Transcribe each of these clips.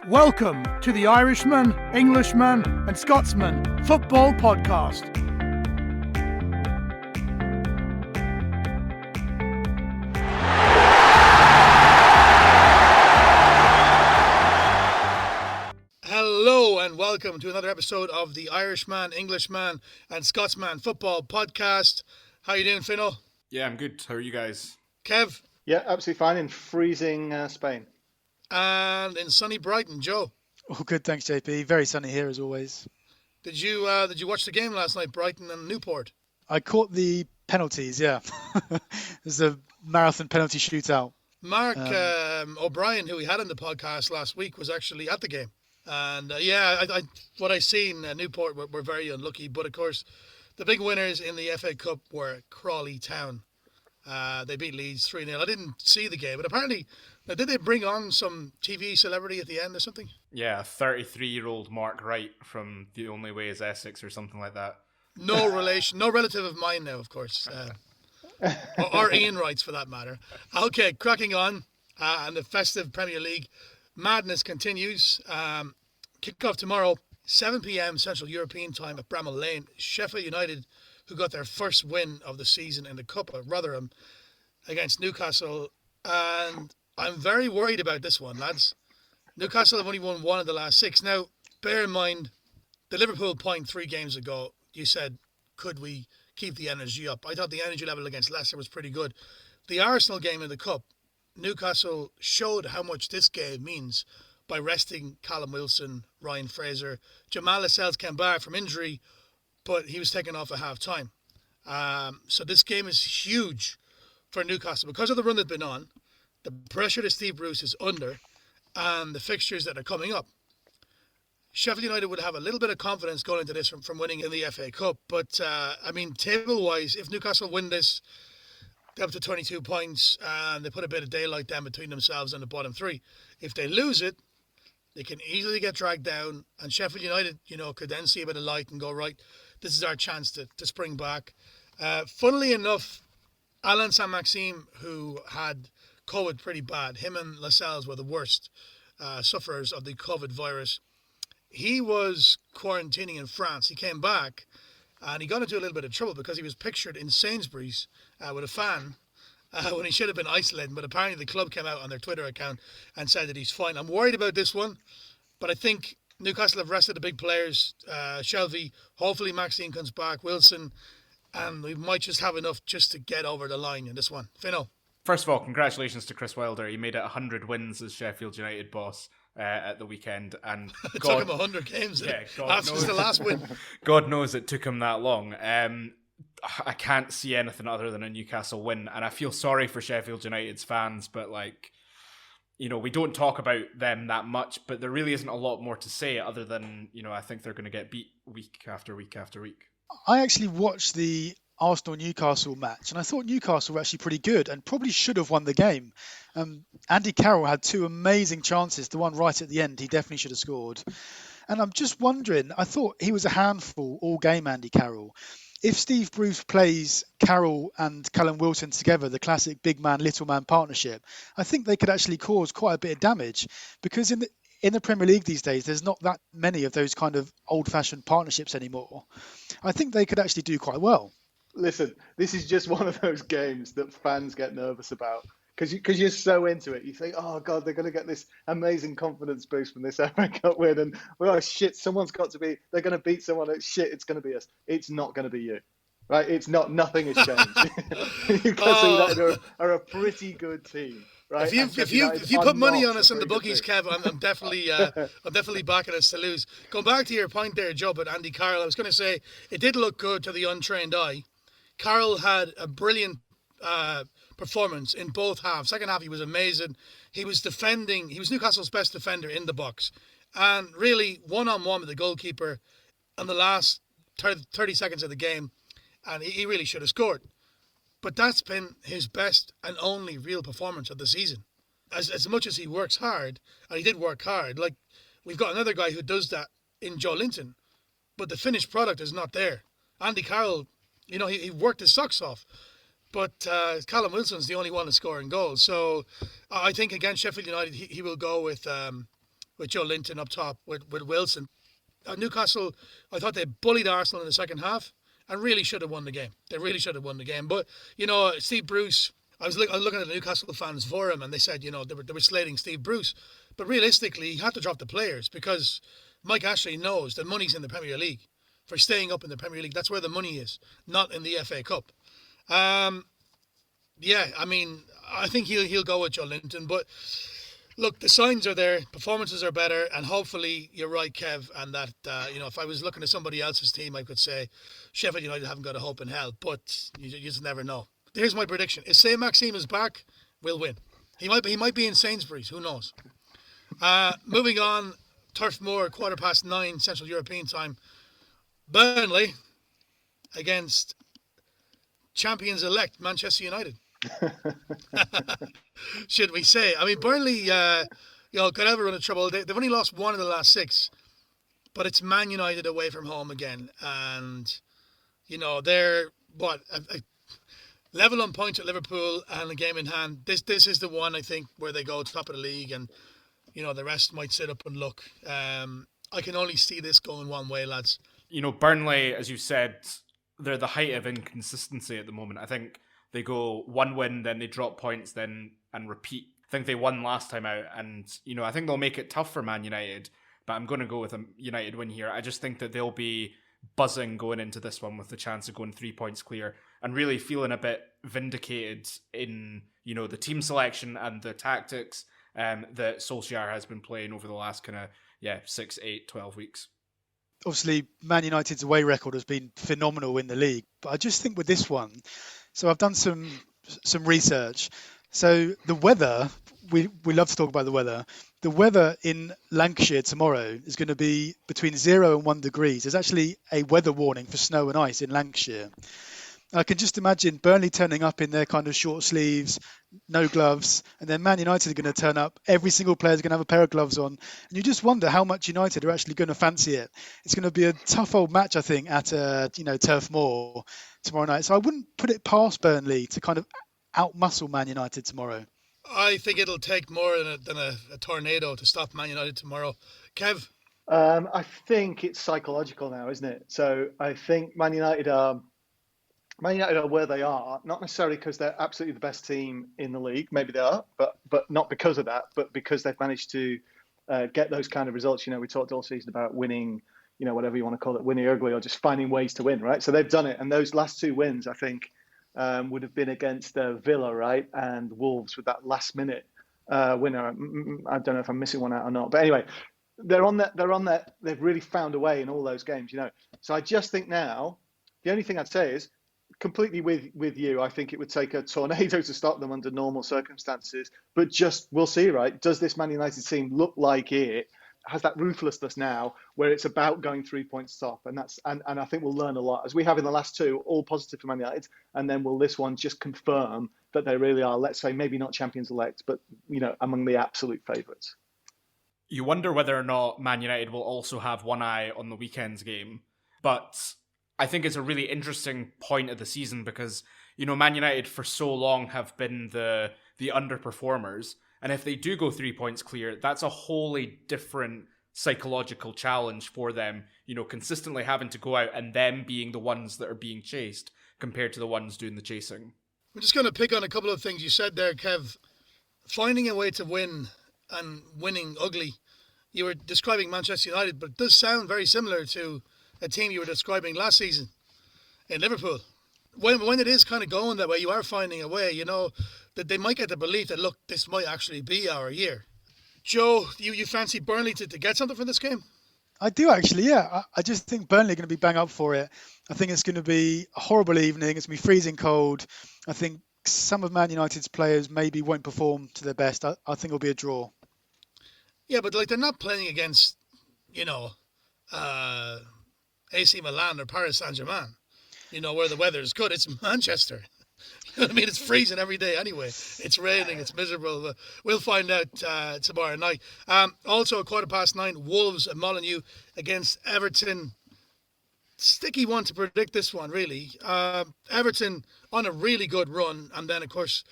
Welcome to the Irishman, Englishman and Scotsman Football Podcast. Hello and welcome to another episode of the Irishman, Englishman and Scotsman Football Podcast. How you doing, Fino? Yeah, I'm good. How are you guys? Kev? Yeah, absolutely fine in freezing Spain. And in sunny Brighton, Joe? All good, thanks, JP. Very sunny here as always. Did you watch the game last night, Brighton and Newport? I caught the penalties, yeah. It was a marathon penalty shootout. Mark O'Brien, who we had on the podcast last week, was actually at the game. And what I seen, Newport were very unlucky. But of course, the big winners in the FA Cup were Crawley Town. They beat Leeds 3-0. I didn't see the game, but apparently, did they bring on some TV celebrity at the end or something? Yeah, 33-year-old Mark Wright from The Only Way is Essex or something like that. No relation, no relative of mine now, of course. Or Ian Wright's for that matter. Okay, cracking on. And the festive Premier League madness continues. Kick-off tomorrow, 7 p.m. Central European time at Bramall Lane. Sheffield United, who got their first win of the season in the Cup at Rotherham against Newcastle. And I'm very worried about this one, lads. Newcastle have only won one of the last six. Now, bear in mind, the Liverpool point 3 games ago, you said, could we keep the energy up? I thought the energy level against Leicester was pretty good. The Arsenal game in the Cup, Newcastle showed how much this game means by resting Callum Wilson, Ryan Fraser. Jamal Lascelles came back from injury, but he was taken off at half-time. So this game is huge for Newcastle because of the run they've been on, the pressure that Steve Bruce is under, and the fixtures that are coming up. Sheffield United would have a little bit of confidence going into this from winning in the FA Cup. But, table-wise, if Newcastle win this, they're up to 22 points, and they put a bit of daylight down between themselves and the bottom 3. If they lose it, they can easily get dragged down, and Sheffield United, could then see a bit of light and go, right, this is our chance to spring back. Funnily enough, Alain Saint-Maxime, who had COVID pretty bad, him and Lascelles were the worst sufferers of the COVID virus. He was quarantining in France. He came back and he got into a little bit of trouble because he was pictured in Sainsbury's with a fan when he should have been isolating. But apparently the club came out on their Twitter account and said that he's fine. I'm worried about this one, but I think Newcastle have rested the big players. Shelvey, hopefully Maxine comes back, Wilson, and we might just have enough just to get over the line in this one. Fino? First of all, congratulations to Chris Wilder. He made it 100 wins as Sheffield United boss at the weekend. And it took him 100 games. Yeah, after the last win. God knows it took him that long. I can't see anything other than a Newcastle win. And I feel sorry for Sheffield United's fans, but we don't talk about them that much, but there really isn't a lot more to say other than, I think they're going to get beat week after week after week. I actually watched the Arsenal-Newcastle match, and I thought Newcastle were actually pretty good and probably should have won the game. Andy Carroll had 2 amazing chances. The one right at the end, he definitely should have scored. And I'm just wondering, I thought he was a handful all game, Andy Carroll. If Steve Bruce plays Carroll and Callum Wilson together, the classic big man, little man partnership, I think they could actually cause quite a bit of damage, because in the Premier League these days, there's not that many of those kind of old-fashioned partnerships anymore. I think they could actually do quite well. Listen, this is just one of those games that fans get nervous about because you're so into it. You think, oh, God, they're going to get this amazing confidence boost from this FA Cup win. And, oh, shit, they're going to beat someone. Shit, it's going to be us. It's not going to be you. Right? It's not, nothing has changed. Newcastle United are a pretty good team. Right? If you put money on us in the bookies, Kev, I'm definitely backing us to lose. Going back to your point there, Joe, but Andy Carroll, I was going to say it did look good to the untrained eye. Carroll had a brilliant performance in both halves. Second half, he was amazing. He was defending. He was Newcastle's best defender in the box, and really one-on-one with the goalkeeper in the last 30 seconds of the game, and he really should have scored. But that's been his best and only real performance of the season. As much as he works hard, and he did work hard, we've got another guy who does that in Joe Linton, but the finished product is not there. Andy Carroll, he worked his socks off, but Callum Wilson's the only one to score in goals. So I think against Sheffield United, he will go with with Joe Linton up top with Wilson. Newcastle, I thought they bullied Arsenal in the second half and really should have won the game. They really should have won the game. But, Steve Bruce, I was looking at the Newcastle fans forum and they said, they were slating Steve Bruce. But realistically, he had to drop the players because Mike Ashley knows that money's in the Premier League for staying up in the Premier League. That's where the money is, not in the FA Cup. I think he'll go with Joe Linton. But look, the signs are there, performances are better, and hopefully you're right, Kev, and that, if I was looking at somebody else's team, I could say Sheffield United haven't got a hope in hell, but you just never know. Here's my prediction. If Say Maxime is back, we'll win. He might be in Sainsbury's, who knows? Moving on, Turf Moor, 9:15 Central European time. Burnley against champions-elect Manchester United. Should we say? I mean, Burnley, could have a run of trouble. They've only lost one in the last 6, but it's Man United away from home again, and they're a level on points at Liverpool and a game in hand. This is the one I think where they go top of the league, and the rest might sit up and look. I can only see this going one way, lads. Burnley, as you said, they're the height of inconsistency at the moment. I think they go one win, then they drop points, and repeat. I think they won last time out, and I think they'll make it tough for Man United. But I'm going to go with a United win here. I just think that they'll be buzzing going into this one with the chance of going 3 points clear and really feeling a bit vindicated in the team selection and the tactics that Solskjaer has been playing over the last 6, 8, 12 weeks. Obviously, Man United's away record has been phenomenal in the league, but I just think with this one, so I've done some research. So the weather, we love to talk about the weather. The weather in Lancashire tomorrow is going to be between 0 and 1 degrees. There's actually a weather warning for snow and ice in Lancashire. I can just imagine Burnley turning up in their kind of short sleeves, no gloves, and then Man United are going to turn up. Every single player is going to have a pair of gloves on. And you just wonder how much United are actually going to fancy it. It's going to be a tough old match, I think, at Turf Moor tomorrow night. So I wouldn't put it past Burnley to kind of outmuscle Man United tomorrow. I think it'll take more than a tornado to stop Man United tomorrow. Kev? I think it's psychological now, isn't it? So I think Man United are where they are, not necessarily because they're absolutely the best team in the league. Maybe they are, but not because of that, but because they've managed to get those kind of results. We talked all season about winning, whatever you want to call it, winning ugly or just finding ways to win, right? So they've done it. And those last 2 wins, I think, would have been against Villa, right? And Wolves with that last minute winner. I don't know if I'm missing one out or not. But anyway, they're on that. They've really found a way in all those games, So I just think now, the only thing I'd say is, completely with you, I think it would take a tornado to stop them under normal circumstances. But we'll see, right? Does this Man United team look like it has that ruthlessness now, where it's about going 3 points top? And I think we'll learn a lot, as we have in the last 2, all positive for Man United. And then will this one just confirm that they really are, let's say, maybe not champions elect, but among the absolute favourites. You wonder whether or not Man United will also have one eye on the weekend's game, but I think it's a really interesting point of the season because, Man United for so long have been the underperformers. And if they do go 3 points clear, that's a wholly different psychological challenge for them, consistently having to go out and them being the ones that are being chased compared to the ones doing the chasing. I'm just going to pick on a couple of things you said there, Kev. Finding a way to win and winning ugly. You were describing Manchester United, but it does sound very similar to a team you were describing last season in Liverpool. When it is kind of going that way, you are finding a way, that they might get the belief that, look, this might actually be our year. Joe, you fancy Burnley to get something from this game? I do actually, yeah. I just think Burnley are going to be bang up for it. I think it's going to be a horrible evening. It's going to be freezing cold. I think some of Man United's players maybe won't perform to their best. I think it'll be a draw. Yeah, but they're not playing against, AC Milan or Paris Saint-Germain, where the weather is good. It's Manchester. I mean, it's freezing every day anyway. It's raining, it's miserable. We'll find out tomorrow night. Also, at 9:15, Wolves and Molineux against Everton. Sticky one to predict this one, really. Everton on a really good run, and then, of course,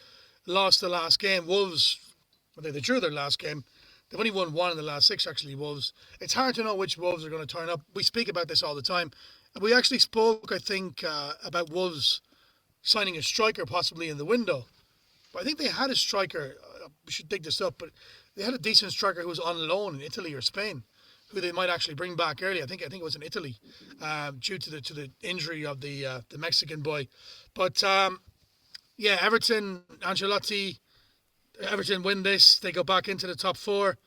lost the last game. Wolves, they drew their last game. They've only won one in the last 6, actually, Wolves. It's hard to know which Wolves are going to turn up. We speak about this all the time. We actually spoke, I think, about Wolves signing a striker possibly in the window. But I think they had a striker, we should dig this up, but they had a decent striker who was on loan in Italy or Spain, who they might actually bring back early. I think it was in Italy, due to the injury of the Mexican boy. But Everton, Ancelotti, Everton win this. They go back into the top 4.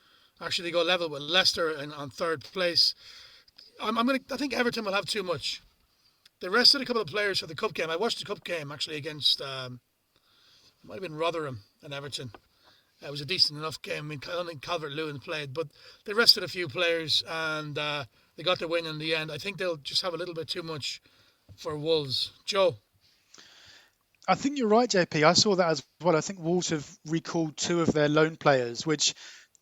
Actually, they go level with Leicester on 3rd place. I think Everton will have too much. They rested a couple of players for the cup game. I watched the cup game actually against it might have been Rotherham and Everton. It was a decent enough game. I mean, I don't think Calvert-Lewin played, but they rested a few players and they got the win in the end. I think they'll just have a little bit too much for Wolves. Joe? I think you're right, JP. I saw that as well. I think Wolves have recalled 2 of their loan players, which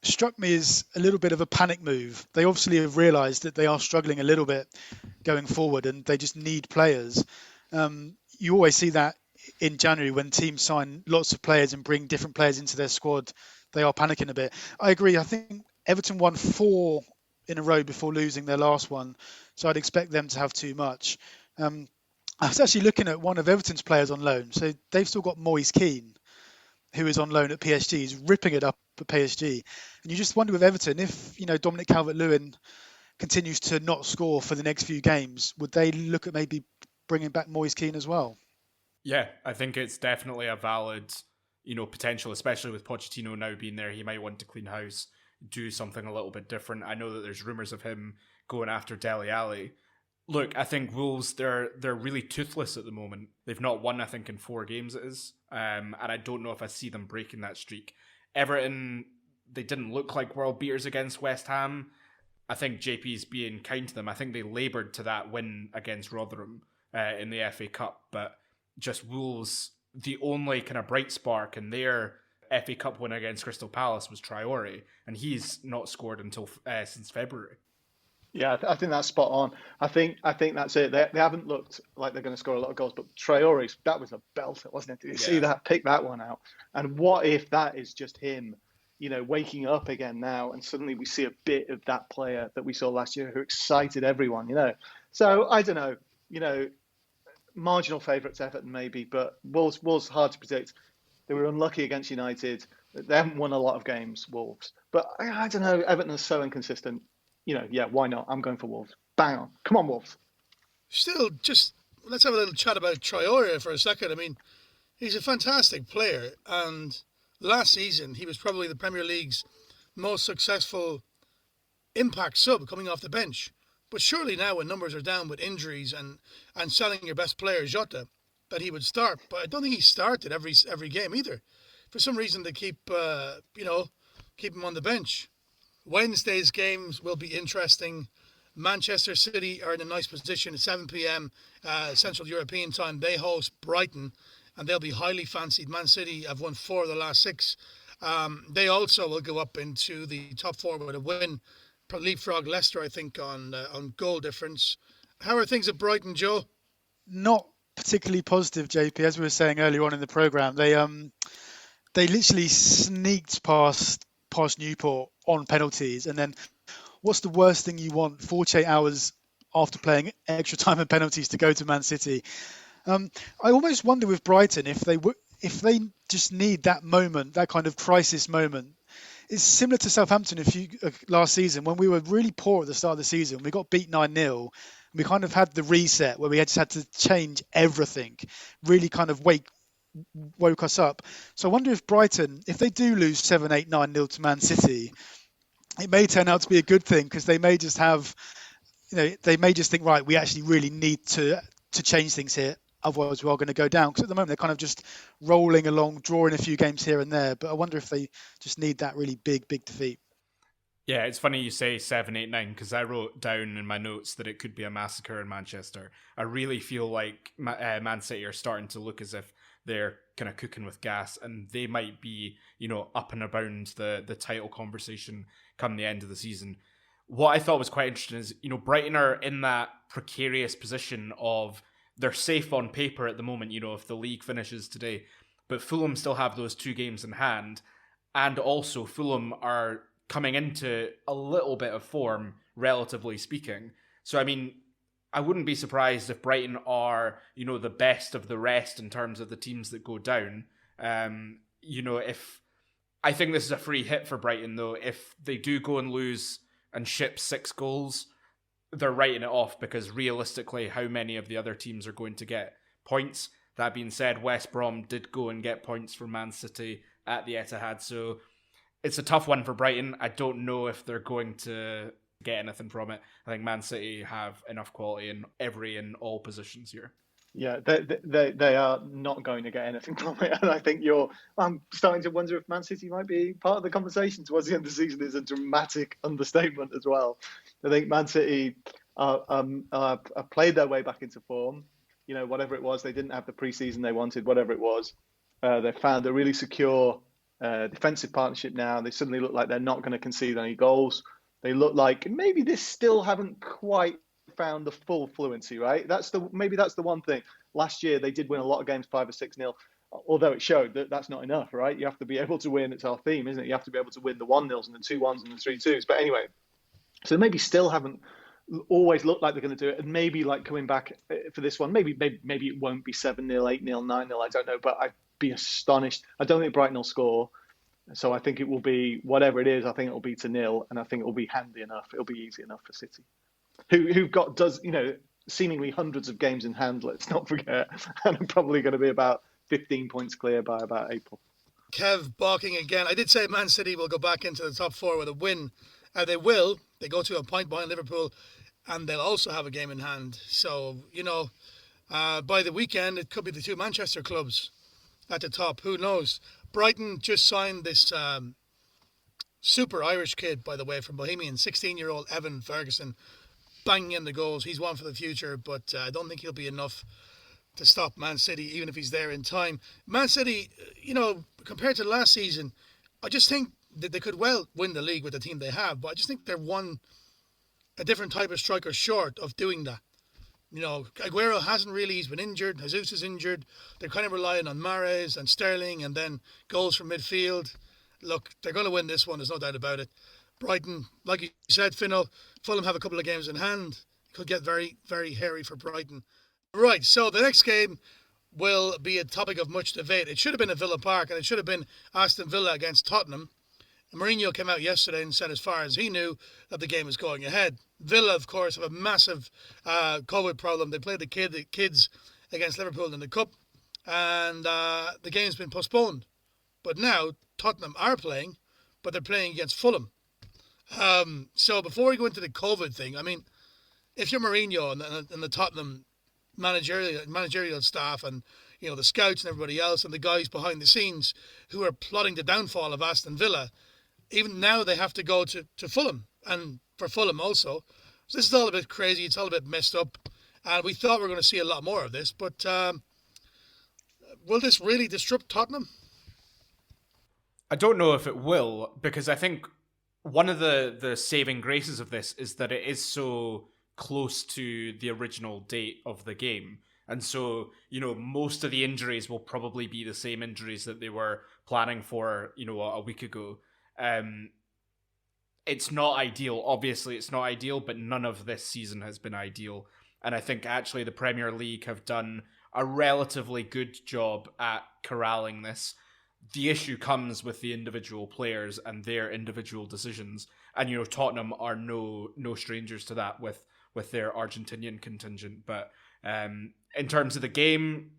struck me as a little bit of a panic move. They obviously have realised that they are struggling a little bit going forward and they just need players. You always see that in January when teams sign lots of players and bring different players into their squad. They are panicking a bit. I agree. I think Everton won 4 in a row before losing their last one, so I'd expect them to have too much. I was actually looking at one of Everton's players on loan. So they've still got Moise Kean, who is on loan at PSG. He's ripping it up at PSG. And you just wonder with Everton, if Dominic Calvert-Lewin continues to not score for the next few games, would they look at maybe bringing back Moise Kean as well? Yeah, I think it's definitely a valid, potential, especially with Pochettino now being there. He might want to clean house, do something a little bit different. I know that there's rumours of him going after Dele Alli. Look, I think Wolves, they're really toothless at the moment. They've not won, I think, in 4 games it is. And I don't know if I see them breaking that streak. Everton, they didn't look like world beaters against West Ham. I think JP's being kind to them. I think they laboured to that win against Rotherham in the FA Cup. But just Wolves, the only kind of bright spark in their FA Cup win against Crystal Palace was Traore. And he's not scored until since February. Yeah, I think that's spot on. I think that's it. They haven't looked like they're going to score a lot of goals, but Traore, that was a belter, wasn't it? Did you see that? Pick that one out. And what if that is just him, waking up again now, and suddenly we see a bit of that player that we saw last year who excited everyone, So I don't know, marginal favourites Everton maybe, but Wolves hard to predict. They were unlucky against United. They haven't won a lot of games, Wolves. But I don't know, Everton is so inconsistent. Why not? I'm going for Wolves. Bang on. Come on, Wolves. Still, let's have a little chat about Traore for a second. I mean, he's a fantastic player. And last season, he was probably the Premier League's most successful impact sub coming off the bench. But surely now when numbers are down with injuries and selling your best player, Jota, that he would start. But I don't think he started every game either. For some reason, they keep him on the bench. Wednesday's games will be interesting. Manchester City are in a nice position at 7 p.m. Central European time. They host Brighton, and they'll be highly fancied. Man City have won 4 of the last 6. They also will go up into the top 4 with a win. Leapfrog Leicester, I think, on goal difference. How are things at Brighton, Joe? Not particularly positive, JP. As we were saying earlier on in the programme, they literally sneaked past Newport on penalties, and then what's the worst thing you want 48 hours after playing extra time and penalties to go to Man City? I almost wonder with Brighton if they just need that moment, that kind of crisis moment. It's similar to Southampton last season when we were really poor at the start of the season. We got beat 9-0. We kind of had the reset where we just had to change everything, really kind of woke us up. So I wonder if Brighton, if they do lose 7-8-9-0 to Man City, it may turn out to be a good thing because they may just have, they may just think, right, we actually really need to change things here. Otherwise, we are going to go down. Because at the moment, they're kind of just rolling along, drawing a few games here and there. But I wonder if they just need that really big defeat. Yeah, it's funny you say 7-8-9 because I wrote down in my notes that it could be a massacre in Manchester. I really feel like Man City are starting to look as if they're kind of cooking with gas, and they might be, up and around the title conversation come the end of the season. What I thought was quite interesting is, Brighton are in that precarious position of they're safe on paper at the moment, if the league finishes today, but Fulham still have those 2 games in hand, and also Fulham are coming into a little bit of form, relatively speaking. So, I mean, I wouldn't be surprised if Brighton are, the best of the rest in terms of the teams that go down. If I think this is a free hit for Brighton, though, if they do go and lose and ship 6 goals, they're writing it off, because realistically, how many of the other teams are going to get points? That being said, West Brom did go and get points from Man City at the Etihad, so it's a tough one for Brighton. I don't know if they're going to get anything from it. I think Man City have enough quality in every and all positions here. Yeah, they are not going to get anything from it, and I think I'm starting to wonder if Man City might be part of the conversation towards the end of the season. Is a dramatic understatement as well. I think Man City played their way back into form. Whatever it was, they didn't have the pre-season they wanted. Whatever it was, they found a really secure defensive partnership now. They suddenly look like they're not going to concede any goals. They look like maybe they still haven't quite found the full fluency, right? Maybe that's the one thing. Last year they did win a lot of games 5 or 6-0, although it showed that that's not enough, right? You have to be able to win. It's our theme, isn't it? You have to be able to win the 1-0s and the 2-1s and the 3-2s. But anyway, so maybe still haven't always looked like they're going to do it, and maybe like coming back for this one, maybe it won't be 7-0, 8-0, 9-0. I don't know, but I'd be astonished. I don't think Brighton will score. So I think it will be, whatever it is, I think it will be to 0, and I think it will be handy enough. It'll be easy enough for City, who've got seemingly hundreds of games in hand. Let's not forget, and are probably going to be about 15 points clear by about April. Kev balking again. I did say Man City will go back into the top 4 with a win. They will. They go to a point behind Liverpool, and they'll also have a game in hand. So by the weekend, it could be the 2 Manchester clubs at the top. Who knows? Brighton just signed this super Irish kid, by the way, from Bohemian, 16-year-old Evan Ferguson, banging in the goals. He's one for the future, but I don't think he'll be enough to stop Man City, even if he's there in time. Man City, compared to last season, I just think that they could well win the league with the team they have, but I just think they're a different type of striker short of doing that. Aguero hasn't really, he's been injured, Jesus is injured. They're kind of relying on Mahrez and Sterling and then goals from midfield. Look, they're going to win this one, there's no doubt about it. Brighton, like you said, Fino, Fulham have a couple of games in hand. It could get very, very hairy for Brighton. Right, so the next game will be a topic of much debate. It should have been at Villa Park, and it should have been Aston Villa against Tottenham. Mourinho came out yesterday and said as far as he knew that the game was going ahead. Villa, of course, have a massive COVID problem. They played the kids against Liverpool in the Cup, and the game's been postponed. But now Tottenham are playing, but they're playing against Fulham. So before we go into the COVID thing, I mean, if you're Mourinho and the Tottenham managerial staff and the scouts and everybody else and the guys behind the scenes who are plotting the downfall of Aston Villa, even now they have to go to Fulham, and for Fulham also. So this is all a bit crazy. It's all a bit messed up. And we thought we were going to see a lot more of this. But will this really disrupt Tottenham? I don't know if it will, because I think one of the saving graces of this is that it is so close to the original date of the game. And so, most of the injuries will probably be the same injuries that they were planning for, a week ago. It's not ideal. Obviously, it's not ideal, but none of this season has been ideal. And I think actually the Premier League have done a relatively good job at corralling this. The issue comes with the individual players and their individual decisions. And, Tottenham are no strangers to that with their Argentinian contingent. But in terms of the game,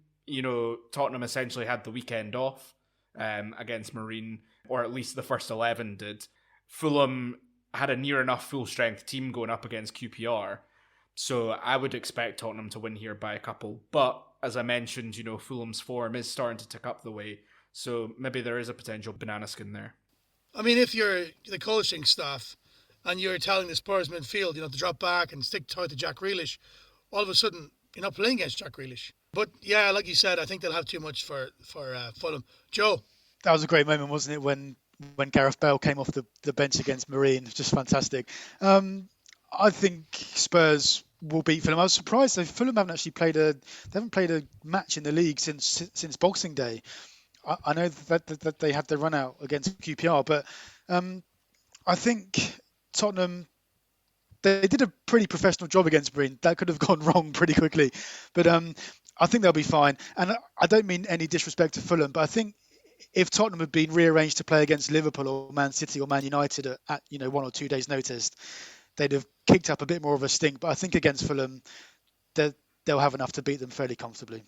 Tottenham essentially had the weekend off against Marine, or at least the first 11 did. Fulham had a near enough full-strength team going up against QPR, so I would expect Tottenham to win here by a couple. But, as I mentioned, Fulham's form is starting to tick up the way, so maybe there is a potential banana skin there. I mean, if you're the coaching staff and you're telling the Spurs midfield, to drop back and stick tight to Jack Grealish, all of a sudden, you're not playing against Jack Grealish. But, yeah, like you said, I think they'll have too much for Fulham. Joe? That was a great moment, wasn't it, when Gareth Bale came off the bench against Marine? Just fantastic. I think Spurs will beat Fulham. I was surprised that Fulham haven't played a match in the league since Boxing Day. I know that they had the run out against QPR, but I think Tottenham, they did a pretty professional job against Brighton. That could have gone wrong pretty quickly. But I think they'll be fine. And I don't mean any disrespect to Fulham, but I think if Tottenham had been rearranged to play against Liverpool or Man City or Man United at 1 or 2 days' notice, they'd have kicked up a bit more of a stink. But I think against Fulham, they'll have enough to beat them fairly comfortably.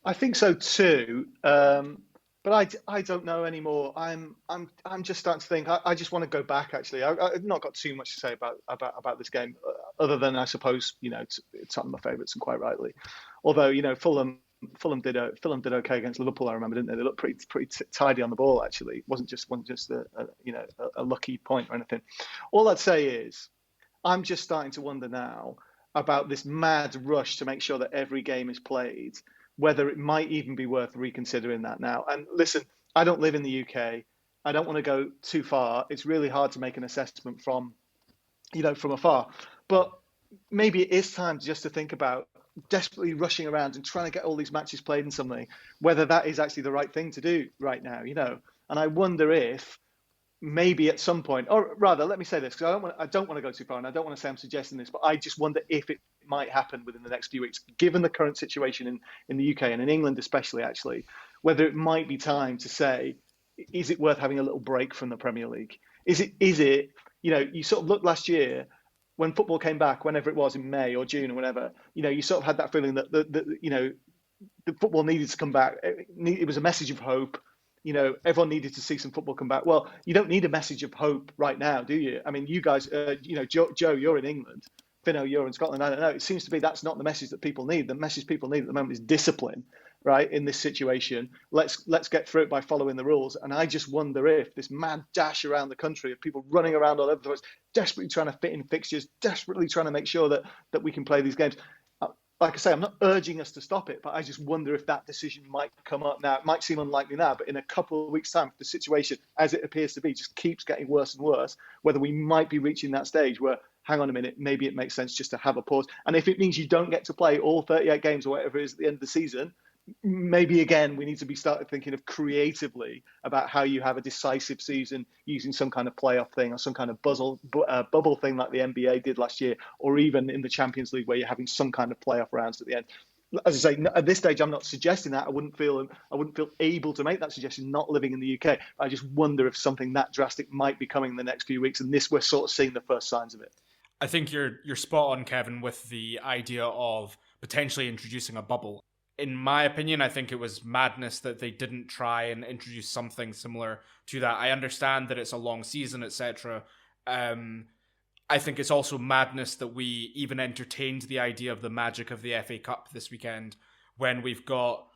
I think so too. But I don't know anymore. I'm just starting to think. I just want to go back. Actually, I've not got too much to say about this game, other than I suppose Tottenham are favourites and quite rightly. Although Fulham did okay against Liverpool. I remember, didn't they? They looked pretty tidy on the ball. Actually, it wasn't just a lucky point or anything. All I'd say is, I'm just starting to wonder now about this mad rush to make sure that every game is played, whether it might even be worth reconsidering that now. And listen, I don't live in the UK. I don't want to go too far. It's really hard to make an assessment from afar. But maybe it is time just to think about desperately rushing around and trying to get all these matches played in something, whether that is actually the right thing to do right now, And I wonder if maybe at some point, or rather, let me say this, because I don't want to go too far, and I don't want to say I'm suggesting this, but I just wonder if it might happen within the next few weeks, given the current situation in the UK and in England especially, actually, whether it might be time to say, is it worth having a little break from the Premier League? Is it you sort of looked last year when football came back, whenever it was in May or June or whenever, you sort of had that feeling that the football needed to come back. It was a message of hope. Everyone needed to see some football come back. Well, you don't need a message of hope right now, do you? I mean, you guys, Joe, you're in England. Fino, you're in Scotland. I don't know. It seems to be that's not the message that people need. The message people need at the moment is discipline, right? In this situation, let's get through it by following the rules. And I just wonder if this mad dash around the country of people running around all over the place, desperately trying to fit in fixtures, desperately trying to make sure that we can play these games. Like I say, I'm not urging us to stop it, but I just wonder if that decision might come up now. It might seem unlikely now, but in a couple of weeks' time, if the situation, as it appears to be, just keeps getting worse and worse, whether we might be reaching that stage where, hang on a minute, maybe it makes sense just to have a pause. And if it means you don't get to play all 38 games or whatever it is at the end of the season, maybe again we need to be started thinking of creatively about how you have a decisive season using some kind of playoff thing or some kind of bubble thing like the NBA did last year, or even in the Champions League where you're having some kind of playoff rounds at the end. As I say, at this stage, I'm not suggesting that. I wouldn't feel able to make that suggestion not living in the UK. I just wonder if something that drastic might be coming in the next few weeks, and we're sort of seeing the first signs of it. I think you're spot on, Kevin, with the idea of potentially introducing a bubble. In my opinion, I think it was madness that they didn't try and introduce something similar to that. I understand that it's a long season, etc. I think it's also madness that we even entertained the idea of the magic of the FA Cup this weekend, when we've got,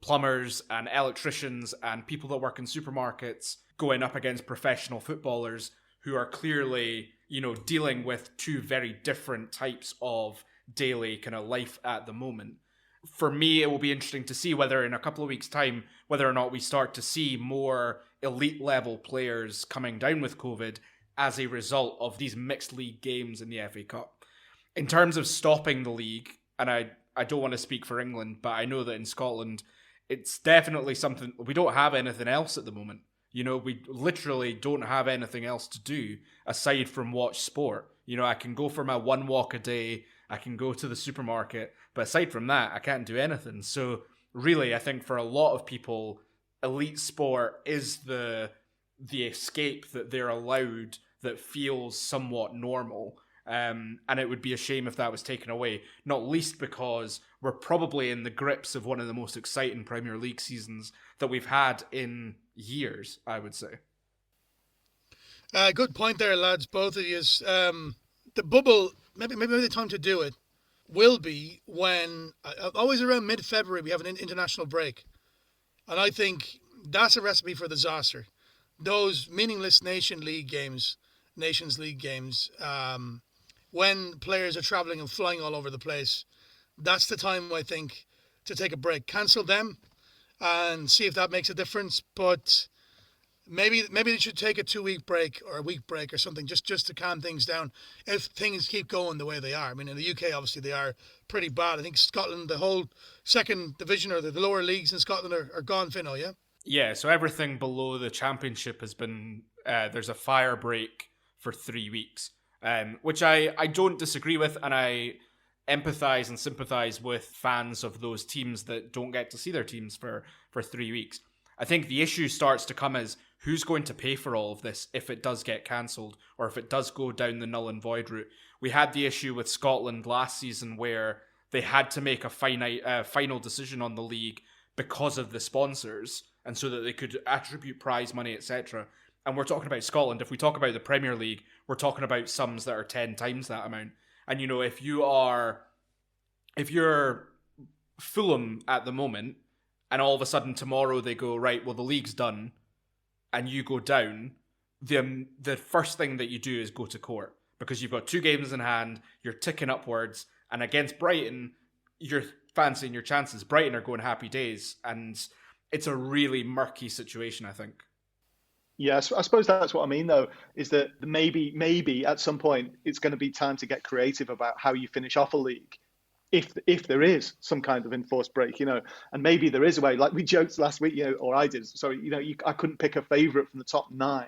plumbers and electricians and people that work in supermarkets going up against professional footballers who are clearly, dealing with two very different types of daily kind of life at the moment. For me, it will be interesting to see whether in a couple of weeks' time, whether or not we start to see more elite level players coming down with COVID as a result of these mixed league games in the FA Cup. In terms of stopping the league, and I don't want to speak for England, but I know that in Scotland, it's definitely something, we don't have anything else at the moment. We literally don't have anything else to do aside from watch sport. I can go for my one walk a day, I can go to the supermarket, but aside from that, I can't do anything. So really, I think for a lot of people, elite sport is the escape that they're allowed that feels somewhat normal. And it would be a shame if that was taken away, not least because we're probably in the grips of one of the most exciting Premier League seasons that we've had in years, I would say. Good point there, lads, both of you. The bubble, maybe the time to do it will be when, always around mid-February, we have an international break. And I think that's a recipe for disaster. Those meaningless Nations League games, when players are travelling and flying all over the place, that's the time, I think, to take a break. Cancel them and see if that makes a difference. But maybe they should take a 2-week break or a week break or something just to calm things down if things keep going the way they are. I mean, in the UK, obviously, they are pretty bad. I think Scotland, the whole second division or the lower leagues in Scotland are gone, Fino, yeah? Yeah, so everything below the championship has been, there's a fire break for 3 weeks, which I don't disagree with, and I empathise and sympathise with fans of those teams that don't get to see their teams for 3 weeks. I think the issue starts to come as who's going to pay for all of this if it does get cancelled or if it does go down the null and void route. We had the issue with Scotland last season where they had to make a final decision on the league because of the sponsors and so that they could attribute prize money, etc. And we're talking about Scotland. If we talk about the Premier League, we're talking about sums that are 10 times that amount. And, you know, if you're Fulham at the moment, and all of a sudden tomorrow they go, right, well, the league's done, and you go down, the first thing that you do is go to court because you've got 2 games in hand, you're ticking upwards, and against Brighton, you're fancying your chances. Brighton are going happy days, and it's a really murky situation, I think. Yes, I suppose that's what I mean, though, is that maybe at some point it's going to be time to get creative about how you finish off a league. If there is some kind of enforced break, you know, and maybe there is a way, like we joked last week, you know, or I did, sorry, you know, I couldn't pick a favourite from the top 9.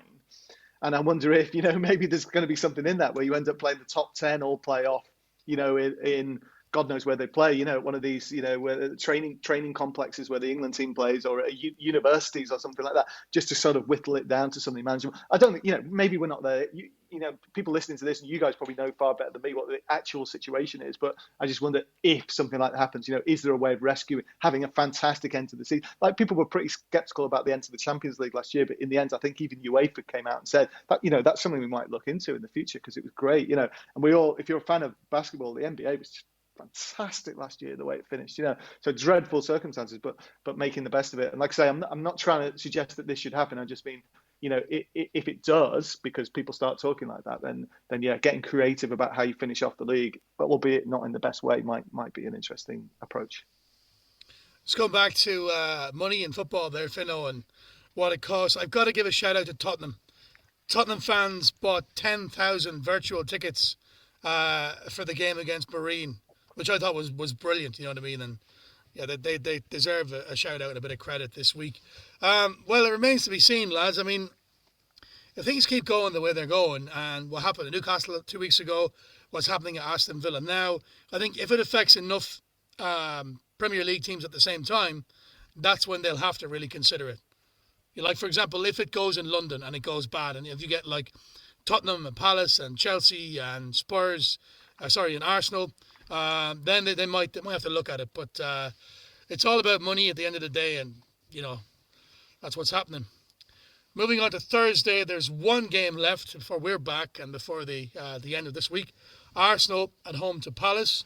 And I wonder if, you know, maybe there's going to be something in that where you end up playing the top 10 all playoff, you know, in God knows where they play, you know, one of these, you know, where training complexes where the England team plays or at universities or something like that, just to sort of whittle it down to something manageable. I don't think, you know, maybe we're not there. You know, people listening to this, and you guys probably know far better than me what the actual situation is, but I just wonder if something like that happens, you know, is there a way of rescuing, having a fantastic end to the season? Like, people were pretty skeptical about the end to the Champions League last year, but in the end, I think even UEFA came out and said that, you know, that's something we might look into in the future because it was great, you know, and we all, if you're a fan of basketball, the NBA was just fantastic last year the way it finished, you know, so dreadful circumstances, but making the best of it. And like I say, I'm not trying to suggest that this should happen. I just mean, you know, if it does, because people start talking like that, then yeah, getting creative about how you finish off the league, but albeit not in the best way, might be an interesting approach. Let's go back to money in football there, Fino, and what it costs. I've got to give a shout out to Tottenham. Tottenham fans bought 10,000 virtual tickets for the game against Marine, which I thought was brilliant, you know what I mean? And yeah, they deserve a shout out and a bit of credit this week. Well, it remains to be seen, lads. I mean, if things keep going the way they're going, and what happened at Newcastle 2 weeks ago, what's happening at Aston Villa now, I think if it affects enough Premier League teams at the same time, that's when they'll have to really consider it. Like, for example, if it goes in London and it goes bad, and if you get like Tottenham and Palace and Chelsea and Spurs, and Arsenal, then they might have to look at it. But it's all about money at the end of the day, and you know that's what's happening. Moving on to Thursday, there's one game left before we're back and before the end of this week. Arsenal at home to Palace.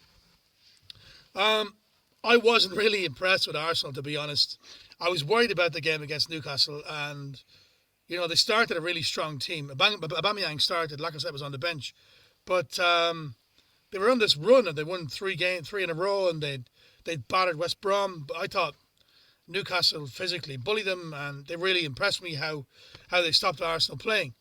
I wasn't really impressed with Arsenal, to be honest. I was worried about the game against Newcastle, and you know they started a really strong team. Aubameyang started, Lacazette was on the bench, but they were on this run and they won 3 in a row, and they'd battered West Brom. But I thought Newcastle physically bullied them, and they really impressed me how they stopped Arsenal playing.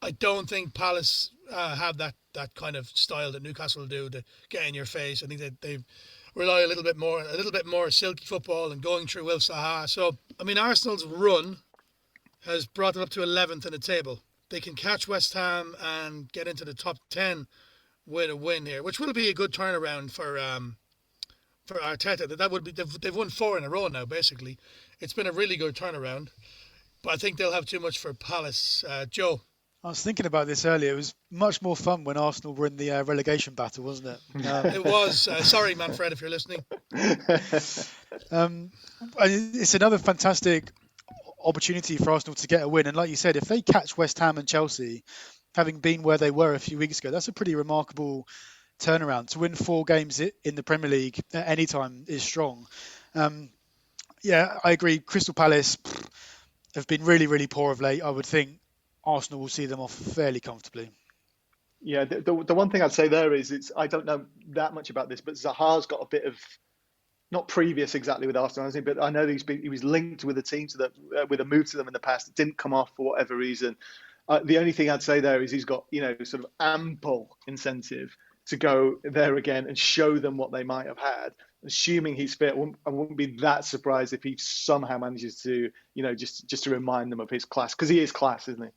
I don't think Palace have that kind of style that Newcastle do to get in your face. I think that they rely a little bit more silky football and going through Will Saha. So I mean, Arsenal's run has brought them up to 11th in the table. They can catch West Ham and get into the top 10 with a win here, which will be a good turnaround for Arteta. That would be they've won 4 in a row now. Basically, it's been a really good turnaround. But I think they'll have too much for Palace. Joe. I was thinking about this earlier. It was much more fun when Arsenal were in the relegation battle, wasn't it? It was. Sorry, Manfred, if you're listening. It's another fantastic opportunity for Arsenal to get a win. And like you said, if they catch West Ham and Chelsea, having been where they were a few weeks ago, that's a pretty remarkable turnaround. To win 4 games in the Premier League at any time is strong. Yeah, I agree. Crystal Palace have been really, really poor of late. I would think Arsenal will see them off fairly comfortably. Yeah, the one thing I'd say there is I don't know that much about this, but Zaha's got a bit of, not previous exactly with Arsenal, but I know he was linked with a team with a move to them in the past. It didn't come off for whatever reason. The only thing I'd say there is he's got, you know, sort of ample incentive to go there again and show them what they might have had. Assuming he's fit, I wouldn't be that surprised if he somehow manages to, just to remind them of his class, because he is class, isn't he?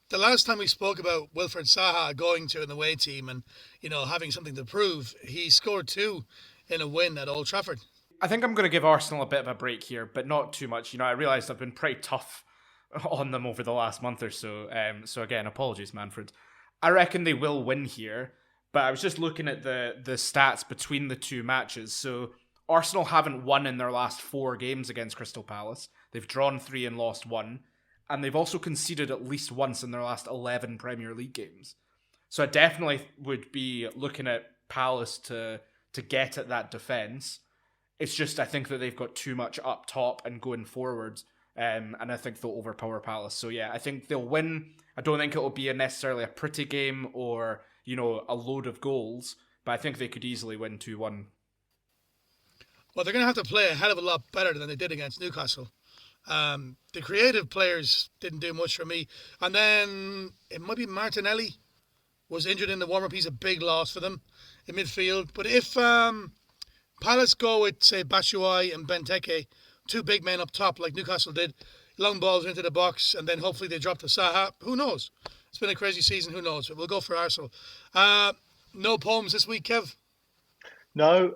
The last time we spoke about Wilfred Zaha going to an away team and, having something to prove, he scored 2 in a win at Old Trafford. I think I'm going to give Arsenal a bit of a break here, but not too much. I realised I've been pretty tough on them over the last month or so. So again, apologies, Manfred. I reckon they will win here, but I was just looking at the stats between the two matches. So Arsenal haven't won in their last 4 games against Crystal Palace. They've drawn 3 and lost 1. And they've also conceded at least once in their last 11 Premier League games. So I definitely would be looking at Palace to get at that defence. It's just I think that they've got too much up top and going forward. And I think they'll overpower Palace. So yeah, I think they'll win. I don't think it'll be necessarily a pretty game or, a load of goals. But I think they could easily win 2-1. Well, they're going to have to play a hell of a lot better than they did against Newcastle. The creative players didn't do much for me. And then it might be Martinelli was injured in the warm-up. He's a big loss for them in midfield. But if Palace go with, say, Batshuayi and Benteke, 2 big men up top like Newcastle did, long balls into the box, and then hopefully they drop to Zaha, who knows? It's been a crazy season, who knows? But we'll go for Arsenal. No poems this week, Kev? No,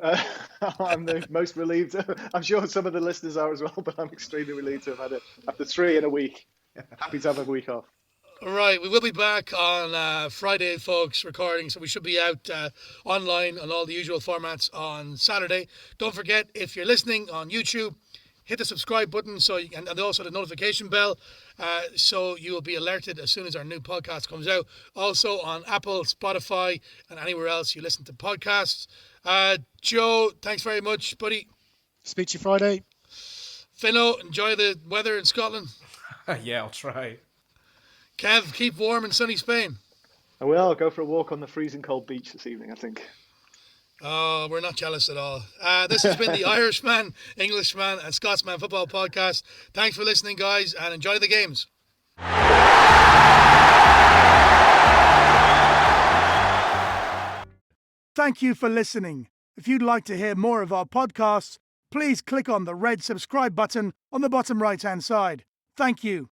I'm the most relieved. I'm sure some of the listeners are as well, but I'm extremely relieved to have had it after 3 in a week. Happy to have a week off. All right, we will be back on Friday, folks, recording, so we should be out online on all the usual formats on Saturday. Don't forget, if you're listening on YouTube, hit the subscribe button and also the notification bell so you will be alerted as soon as our new podcast comes out. Also on Apple, Spotify, and anywhere else you listen to podcasts. Joe, thanks very much, buddy. Speak to you Friday. Fino, enjoy the weather in Scotland. Yeah, I'll try. Kev, keep warm in sunny Spain. I will. I'll go for a walk on the freezing cold beach this evening, I think. Oh, we're not jealous at all. This has been the Irishman, Englishman, and Scotsman Football Podcast. Thanks for listening, guys, and enjoy the games. Thank you for listening. If you'd like to hear more of our podcasts, please click on the red subscribe button on the bottom right-hand side. Thank you.